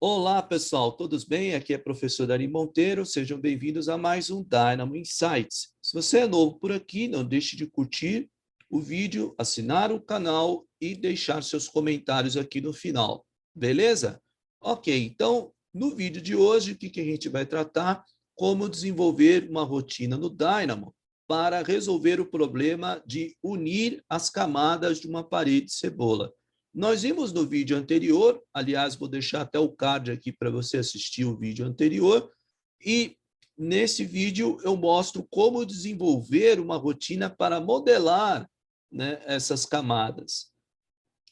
Olá, pessoal, todos bem? Aqui é o professor Dari Monteiro, sejam bem-vindos a mais um Dynamo Insights. Se você é novo por aqui, não deixe de curtir o vídeo, assinar o canal e deixar seus comentários aqui no final, beleza? Ok, então, no vídeo de hoje, o que a gente vai tratar? Como desenvolver uma rotina no Dynamo para resolver o problema de unir as camadas de uma parede cebola. Nós vimos no vídeo anterior, aliás, vou deixar até o card aqui para você assistir o vídeo anterior, e nesse vídeo eu mostro como desenvolver uma rotina para modelar, né, essas camadas.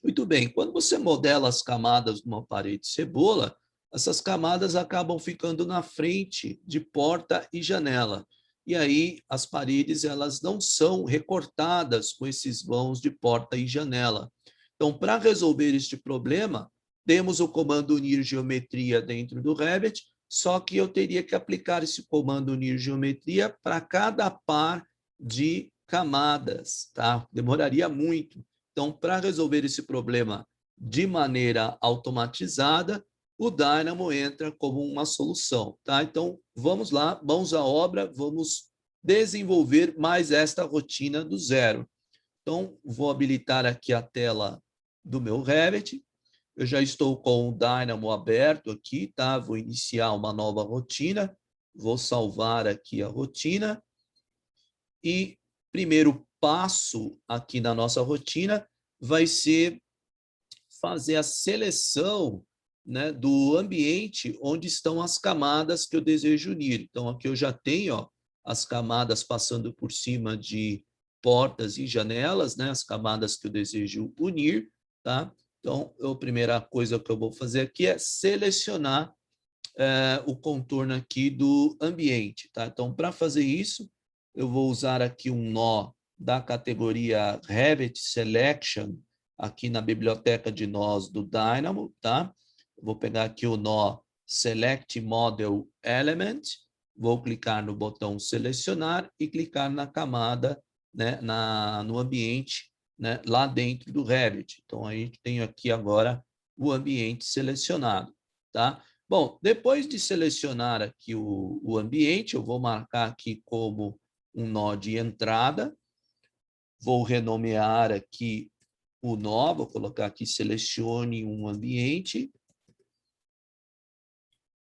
Muito bem, quando você modela as camadas de uma parede cebola, essas camadas acabam ficando na frente de porta e janela. E aí as paredes elas não são recortadas com esses vãos de porta e janela. Então, para resolver este problema, temos o comando unir geometria dentro do Revit, só que eu teria que aplicar esse comando unir geometria para cada par de camadas, tá? Demoraria muito. Então, para resolver esse problema de maneira automatizada, o Dynamo entra como uma solução, tá? Então, vamos lá, mãos à obra, vamos desenvolver mais esta rotina do zero. Então, vou habilitar aqui a tela do meu Revit. Eu já estou com o Dynamo aberto aqui, tá? Vou iniciar uma nova rotina. Vou salvar aqui a rotina. E primeiro passo aqui na nossa rotina vai ser fazer a seleção, né, do ambiente onde estão as camadas que eu desejo unir. Então, aqui eu já tenho, ó, as camadas passando por cima de portas e janelas, né, as camadas que eu desejo unir, tá? Então, a primeira coisa que eu vou fazer aqui é selecionar o contorno aqui do ambiente, tá? Então, para fazer isso, eu vou usar aqui um nó da categoria Revit Selection, aqui na biblioteca de nós do Dynamo, tá? Vou pegar aqui o nó Select Model Element, vou clicar no botão selecionar e clicar na camada, né, no ambiente, né, lá dentro do Revit. Então, a gente tem aqui agora o ambiente selecionado, tá? Bom, depois de selecionar aqui o ambiente, eu vou marcar aqui como um nó de entrada, vou renomear aqui o nó, vou colocar aqui selecione um ambiente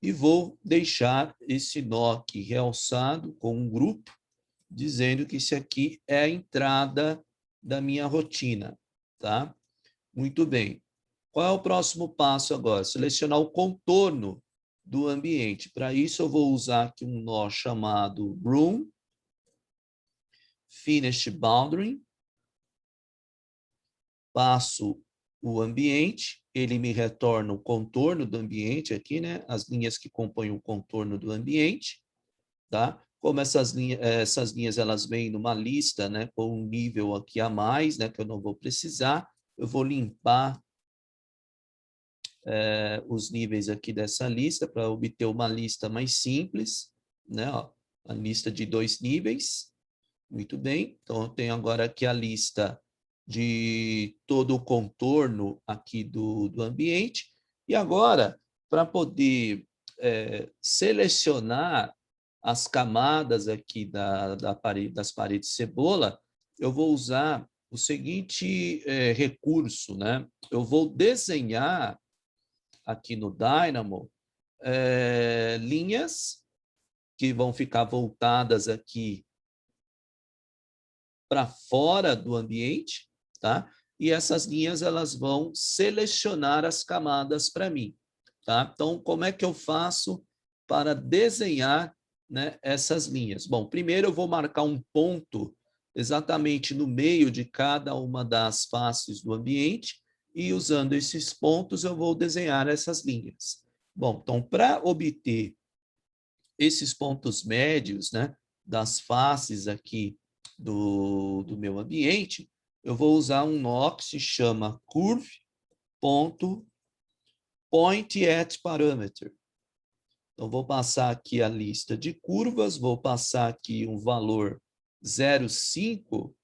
e vou deixar esse nó aqui realçado com um grupo, dizendo que esse aqui é a entrada da minha rotina, tá? Muito bem. Qual é o próximo passo agora? Selecionar o contorno do ambiente. Para isso, eu vou usar aqui um nó chamado Room, Finish Boundary, passo o ambiente, ele me retorna o contorno do ambiente aqui, né? As linhas que compõem o contorno do ambiente, tá? Como essas linhas elas vêm numa lista, né, com um nível aqui a mais, né, que eu não vou precisar, eu vou limpar os níveis aqui dessa lista para obter uma lista mais simples, né? Ó, a lista de 2 níveis. Muito bem. Então, eu tenho agora aqui a lista de todo o contorno aqui do ambiente. E agora, para poder selecionar as camadas aqui das paredes cebola, eu vou usar o seguinte recurso, né? Eu vou desenhar aqui no Dynamo, linhas que vão ficar voltadas aqui para fora do ambiente, tá? E essas linhas elas vão selecionar as camadas para mim, tá? Então, como é que eu faço para desenhar, né, essas linhas? Bom, primeiro eu vou marcar um ponto exatamente no meio de cada uma das faces do ambiente e usando esses pontos eu vou desenhar essas linhas. Bom, então para obter esses pontos médios, né, das faces aqui do meu ambiente, eu vou usar um nó que se chama curve.pointAtParameter. Então, vou passar aqui a lista de curvas, vou passar aqui um valor 0,5,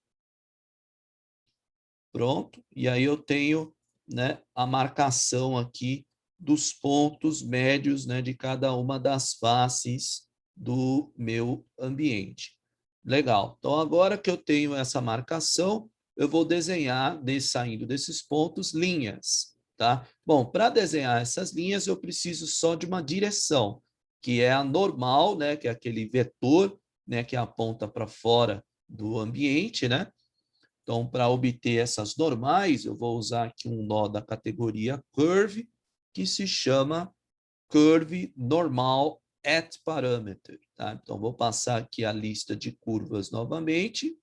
pronto, e aí eu tenho, né, a marcação aqui dos pontos médios, né, de cada uma das faces do meu ambiente. Legal. Então, agora que eu tenho essa marcação, eu vou desenhar, saindo desses pontos, linhas. Tá? Bom, para desenhar essas linhas, eu preciso só de uma direção, que é a normal, né, que é aquele vetor, né, que aponta para fora do ambiente, né? Então, para obter essas normais, eu vou usar aqui um nó da categoria Curve, que se chama Curve Normal at Parameter. Tá? Então, vou passar aqui a lista de curvas novamente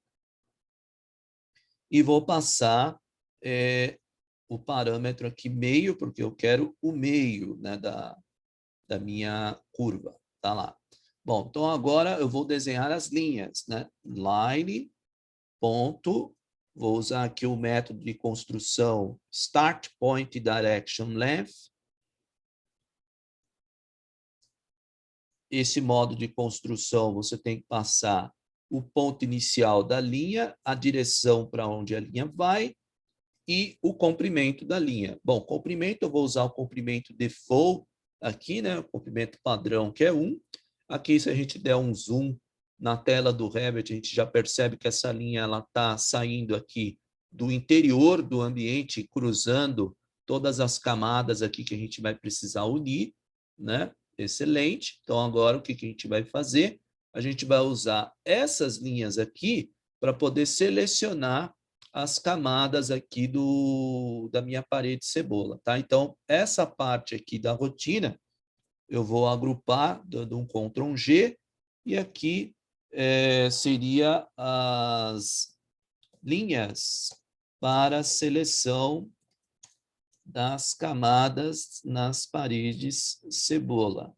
e vou passar o parâmetro aqui meio, porque eu quero o meio, né, da minha curva. Tá lá. Bom, então agora eu vou desenhar as linhas, né? Line, ponto, vou usar aqui o método de construção Start Point Direction Length. Esse modo de construção, você tem que passar o ponto inicial da linha, a direção para onde a linha vai e o comprimento da linha. Bom, comprimento, eu vou usar o comprimento default aqui, né? O comprimento padrão, que é 1. Aqui, se a gente der um zoom na tela do Revit, a gente já percebe que essa linha está saindo aqui do interior do ambiente, cruzando todas as camadas aqui que a gente vai precisar unir, né? Excelente. Então, agora, o que a gente vai fazer? A gente vai usar essas linhas aqui para poder selecionar as camadas aqui da minha parede cebola, tá? Então, essa parte aqui da rotina, eu vou agrupar, dando um Ctrl G, e aqui seria as linhas para seleção das camadas nas paredes cebola.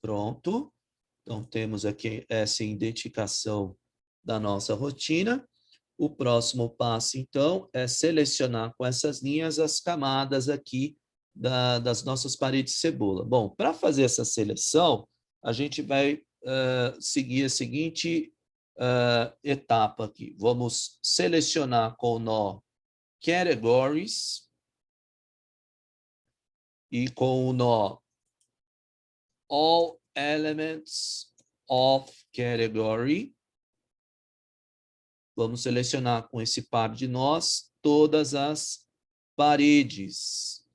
Pronto. Então, temos aqui essa identificação da nossa rotina. O próximo passo, então, é selecionar com essas linhas as camadas aqui das nossas paredes cebola. Bom, para fazer essa seleção, a gente vai seguir a seguinte etapa aqui. Vamos selecionar com o nó Categories e com o nó All Elements of Category. Vamos selecionar com esse par de nós todas as paredes.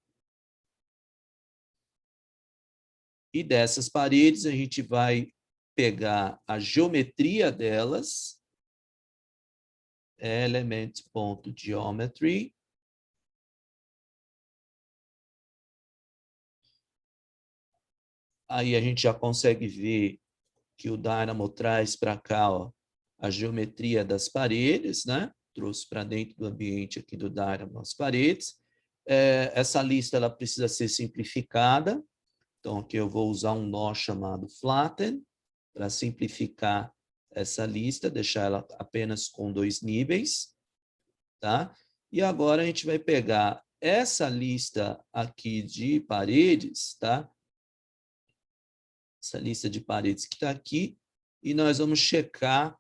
E dessas paredes, a gente vai pegar a geometria delas, element.geometry, aí a gente já consegue ver que o Dynamo traz para cá, ó, a geometria das paredes, né? Trouxe para dentro do ambiente aqui do Dynamo as paredes. Essa lista ela precisa ser simplificada. Então, aqui eu vou usar um nó chamado Flatten para simplificar essa lista, deixar ela apenas com 2 níveis, tá? E agora a gente vai pegar essa lista aqui de paredes, tá? Essa lista de paredes que está aqui, e nós vamos checar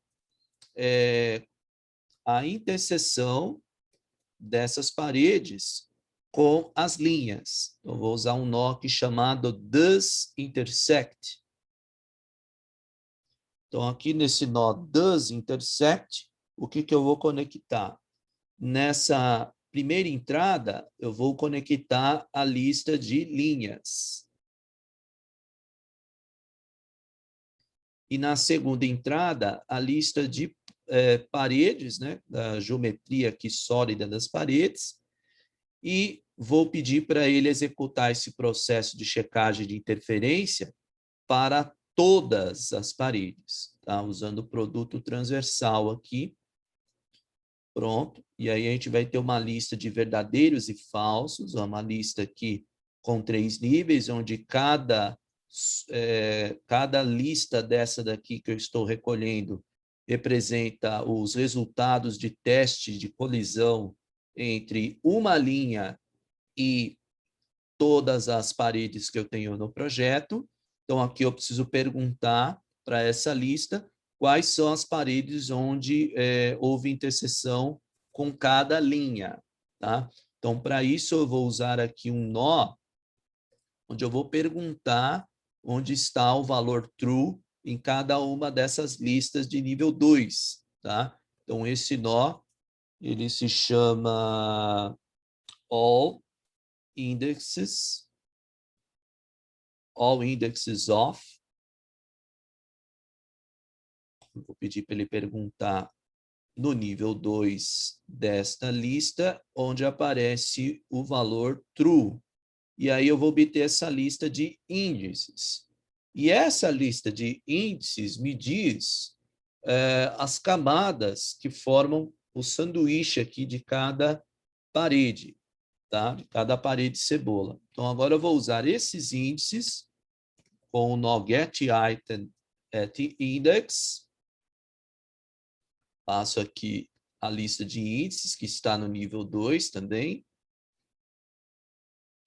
a interseção dessas paredes com as linhas. Então, vou usar um nó aqui chamado Does Intersect. Então, aqui nesse nó Does Intersect, o que eu vou conectar? Nessa primeira entrada, eu vou conectar a lista de linhas. E na segunda entrada, a lista de paredes, né, da geometria aqui sólida das paredes, e vou pedir para ele executar esse processo de checagem de interferência para todas as paredes, tá? Usando o produto transversal aqui. Pronto. E aí a gente vai ter uma lista de verdadeiros e falsos, uma lista aqui com 3 níveis, onde cada lista dessa daqui que eu estou recolhendo representa os resultados de teste de colisão entre uma linha e todas as paredes que eu tenho no projeto. Então, aqui eu preciso perguntar para essa lista quais são as paredes onde houve interseção com cada linha. tá? Então, para isso, eu vou usar aqui um nó, onde eu vou perguntar onde está o valor true em cada uma dessas listas de nível 2, tá? Então, esse nó, ele se chama all indexes of. Vou pedir para ele perguntar no nível 2 desta lista, onde aparece o valor true. E aí eu vou obter essa lista de índices. E essa lista de índices me diz as camadas que formam o sanduíche aqui de cada parede, tá? De cada parede cebola. Então, agora eu vou usar esses índices com o nó getItem at index. Passo aqui a lista de índices que está no nível 2 também.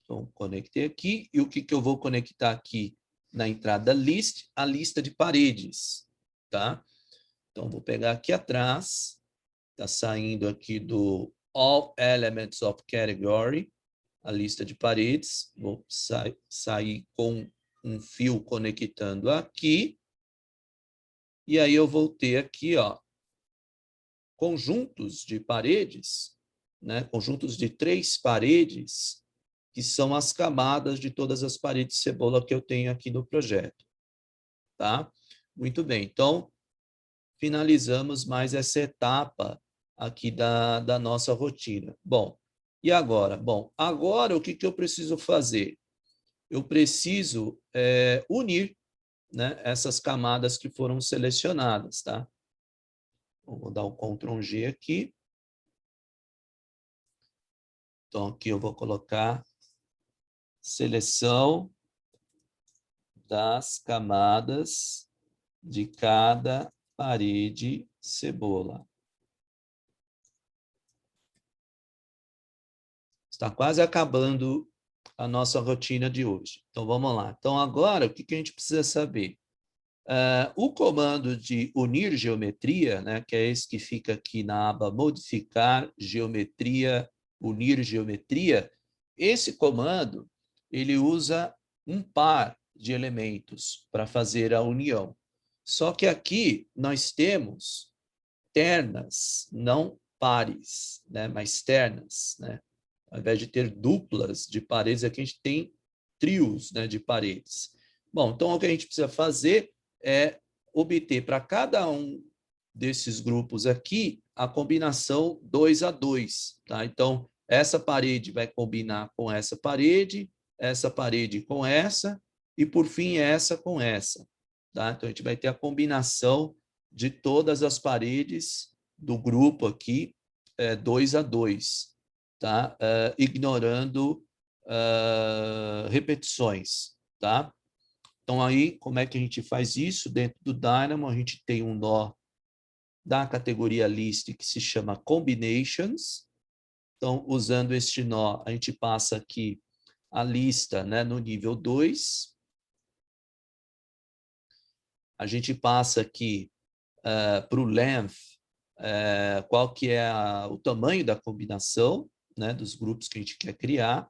Então, conectei aqui. E o que eu vou conectar aqui na entrada list? A lista de paredes, tá? Então, vou pegar aqui atrás. Está saindo aqui do All Elements of Category, a lista de paredes. Vou sair com um fio conectando aqui. E aí eu vou ter aqui, ó, conjuntos de paredes, né? Conjuntos de 3 paredes, que são as camadas de todas as paredes cebola que eu tenho aqui no projeto. Tá? Muito bem, então, finalizamos mais essa etapa aqui da nossa rotina. Bom, e agora? Bom, agora o que eu preciso fazer? Eu preciso unir, né, essas camadas que foram selecionadas, tá? Vou dar um Ctrl G aqui. Então, aqui eu vou colocar seleção das camadas de cada parede cebola. Está quase acabando a nossa rotina de hoje. Então, vamos lá. Então, agora, o que a gente precisa saber? O comando de unir geometria, né, que é esse que fica aqui na aba modificar geometria, unir geometria, esse comando, ele usa um par de elementos para fazer a união. Só que aqui nós temos ternas, não pares, né, mas ternas, né? Ao invés de ter duplas de paredes, aqui a gente tem trios, né, de paredes. Bom, então o que a gente precisa fazer é obter para cada um desses grupos aqui a combinação 2 a 2, tá? Então, essa parede vai combinar com essa parede com essa, e por fim essa com essa, tá? Então, a gente vai ter a combinação de todas as paredes do grupo aqui, 2 a 2, tá? Ignorando repetições, tá? Então, aí, como é que a gente faz isso? Dentro do Dynamo, a gente tem um nó da categoria List que se chama Combinations. Então, usando este nó, a gente passa aqui a lista, né, no nível 2. A gente passa aqui para o length, qual que é o tamanho da combinação, né, dos grupos que a gente quer criar.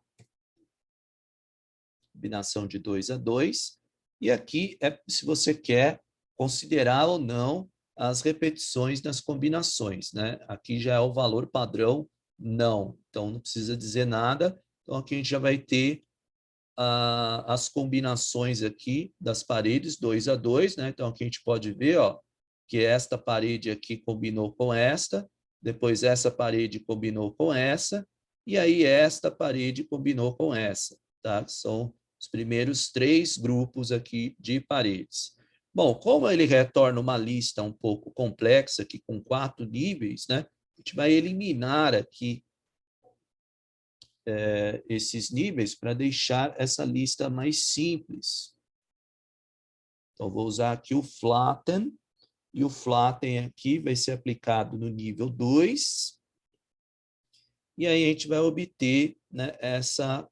Combinação de 2 a 2. E aqui é se você quer considerar ou não as repetições das combinações, né? Aqui já é o valor padrão não, então não precisa dizer nada. Então aqui a gente já vai ter as combinações aqui das paredes 2 a 2, né? Então aqui a gente pode ver, ó, que esta parede aqui combinou com esta, depois essa parede combinou com essa, e aí esta parede combinou com essa, tá? São os primeiros 3 grupos aqui de paredes. Bom, como ele retorna uma lista um pouco complexa, aqui com 4 níveis, né? A gente vai eliminar aqui esses níveis para deixar essa lista mais simples. Então, vou usar aqui o flatten, e o flatten aqui vai ser aplicado no nível 2, e aí a gente vai obter, né, essa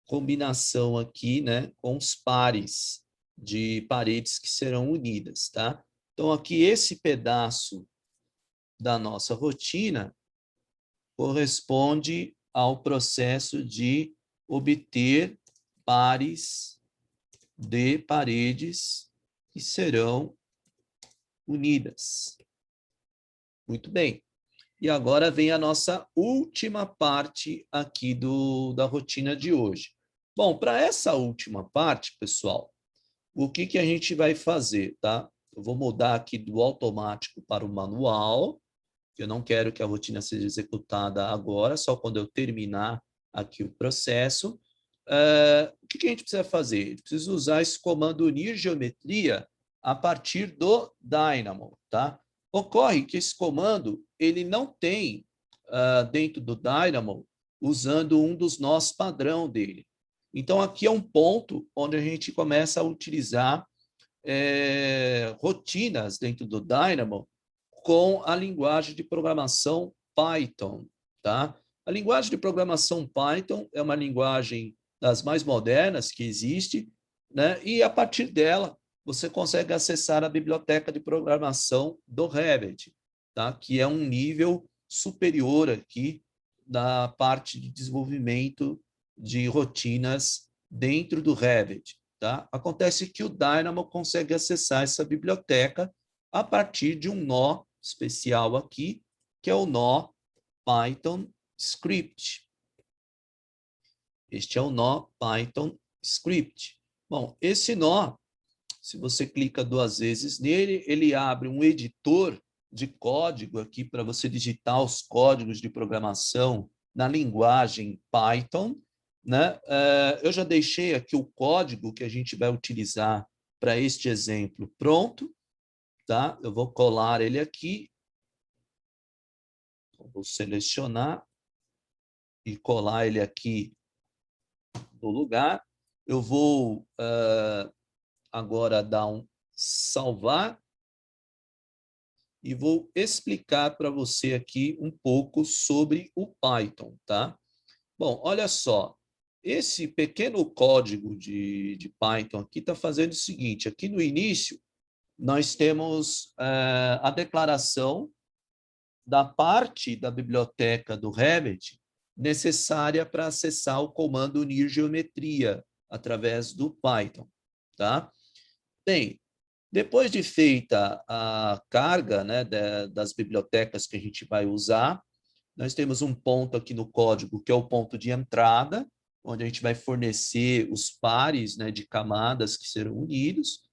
combinação aqui, né, com os pares de paredes que serão unidas, tá? Então, aqui esse pedaço da nossa rotina corresponde ao processo de obter pares de paredes que serão unidas. Muito bem. E agora vem a nossa última parte aqui da rotina de hoje. Bom, para essa última parte, pessoal, o que a gente vai fazer, tá? Eu vou mudar aqui do automático para o manual. Eu não quero que a rotina seja executada agora, só quando eu terminar aqui o processo. O que a gente precisa fazer? Eu preciso usar esse comando unir geometria a partir do Dynamo, tá? Ocorre que esse comando ele não tem dentro do Dynamo usando um dos nós padrão dele. Então, aqui é um ponto onde a gente começa a utilizar rotinas dentro do Dynamo com a linguagem de programação Python, tá? A linguagem de programação Python é uma linguagem das mais modernas que existe, né? E a partir dela você consegue acessar a biblioteca de programação do Revit, tá? Que é um nível superior aqui da parte de desenvolvimento de rotinas dentro do Revit, tá? Acontece que o Dynamo consegue acessar essa biblioteca a partir de um nó especial aqui, que é o nó Python Script. Este é o nó Python Script. Bom, esse nó, se você clica 2 vezes nele, ele abre um editor de código aqui para você digitar os códigos de programação na linguagem Python, né? Eu já deixei aqui o código que a gente vai utilizar para este exemplo pronto, tá? Eu vou colar ele aqui. Vou selecionar e colar ele aqui no lugar. Eu vou agora dar um salvar e vou explicar para você aqui um pouco sobre o Python, tá? Bom, olha só, esse pequeno código de Python aqui está fazendo o seguinte, aqui no início nós temos a declaração da parte da biblioteca do Revit necessária para acessar o comando unir geometria através do Python, tá? Bem, depois de feita a carga, né, das bibliotecas que a gente vai usar, nós temos um ponto aqui no código que é o ponto de entrada, onde a gente vai fornecer os pares, né, de camadas que serão unidos.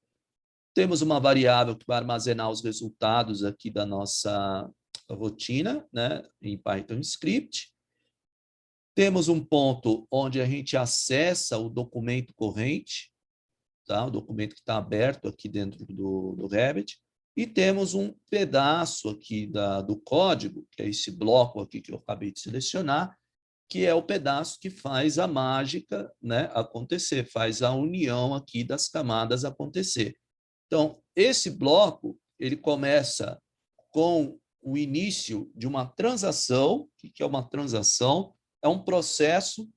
Temos uma variável que vai armazenar os resultados aqui da nossa rotina, né, em Python Script. Temos um ponto onde a gente acessa o documento corrente, tá? O documento que está aberto aqui dentro do Revit. E temos um pedaço aqui do código, que é esse bloco aqui que eu acabei de selecionar, que é o pedaço que faz a mágica, né, acontecer, faz a união aqui das camadas acontecer. Então, esse bloco, ele começa com o início de uma transação. O que é uma transação? É um processo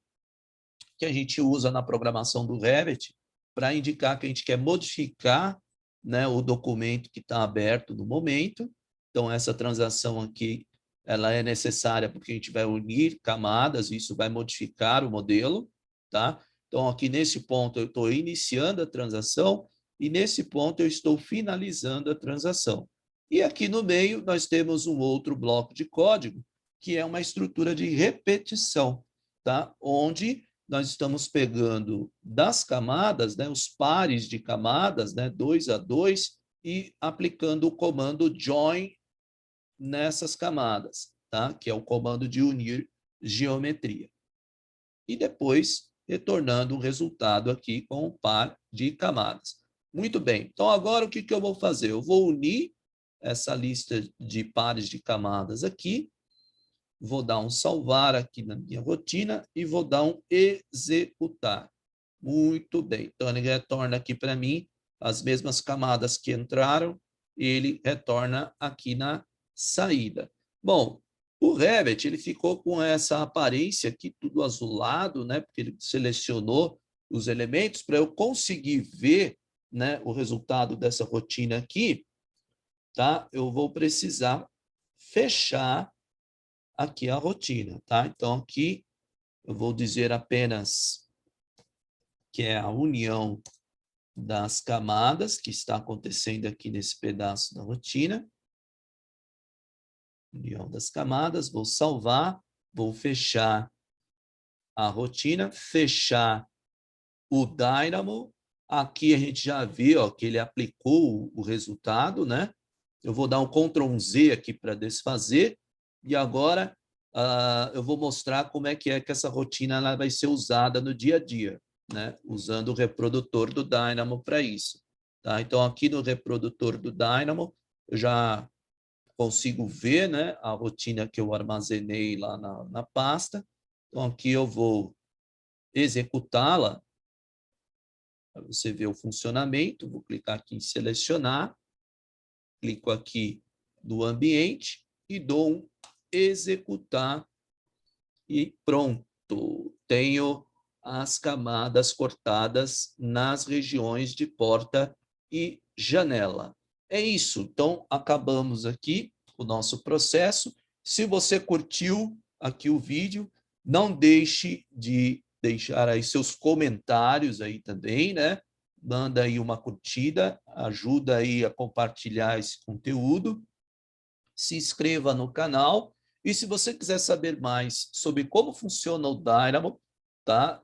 que a gente usa na programação do Revit para indicar que a gente quer modificar, né, o documento que está aberto no momento. Então, essa transação aqui ela é necessária porque a gente vai unir camadas, e isso vai modificar o modelo, tá? Então, aqui nesse ponto eu estou iniciando a transação e nesse ponto eu estou finalizando a transação. E aqui no meio nós temos um outro bloco de código, que é uma estrutura de repetição, tá? Onde nós estamos pegando das camadas, né, os pares de camadas, né, 2 a 2, e aplicando o comando join nessas camadas, tá? Que é o comando de unir geometria. E depois retornando o resultado aqui com o par de camadas. Muito bem, então agora o que eu vou fazer? Eu vou unir essa lista de pares de camadas aqui, vou dar um salvar aqui na minha rotina e vou dar um executar. Muito bem, então ele retorna aqui para mim as mesmas camadas que entraram, e ele retorna aqui na saída. Bom, o Revit ele ficou com essa aparência aqui, tudo azulado, né? Porque ele selecionou os elementos para eu conseguir ver, né, o resultado dessa rotina aqui, tá? Eu vou precisar fechar aqui a rotina, tá? Então, aqui eu vou dizer apenas que é a união das camadas que está acontecendo aqui nesse pedaço da rotina. União das camadas, vou salvar, vou fechar a rotina, fechar o Dynamo. Aqui a gente já viu ó, que ele aplicou o resultado, né? Eu vou dar um Ctrl Z aqui para desfazer, e agora eu vou mostrar como é que essa rotina ela vai ser usada no dia a dia, né? Usando o reprodutor do Dynamo para isso. Tá? Então, aqui no reprodutor do Dynamo, eu já consigo ver, né, a rotina que eu armazenei lá na pasta. Então, aqui eu vou executá-la, para você ver o funcionamento. Vou clicar aqui em selecionar, clico aqui no ambiente e dou um executar e pronto. Tenho as camadas cortadas nas regiões de porta e janela. É isso. Então, acabamos aqui o nosso processo. Se você curtiu aqui o vídeo, não deixe de deixar aí seus comentários aí também, né? Manda aí uma curtida, ajuda aí a compartilhar esse conteúdo. Se inscreva no canal. E se você quiser saber mais sobre como funciona o Dynamo, tá?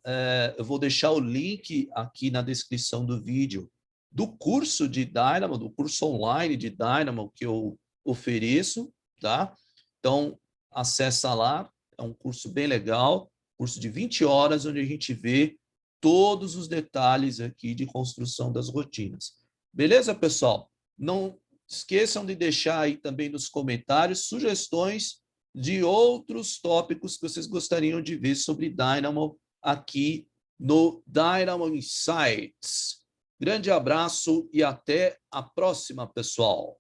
Eu vou deixar o link aqui na descrição do vídeo do curso de Dynamo, do curso online de Dynamo que eu ofereço, tá? Então, acessa lá, é um curso bem legal, curso de 20 horas, onde a gente vê todos os detalhes aqui de construção das rotinas. Beleza, pessoal? Não esqueçam de deixar aí também nos comentários sugestões de outros tópicos que vocês gostariam de ver sobre Dynamo aqui no Dynamo Insights. Grande abraço e até a próxima, pessoal.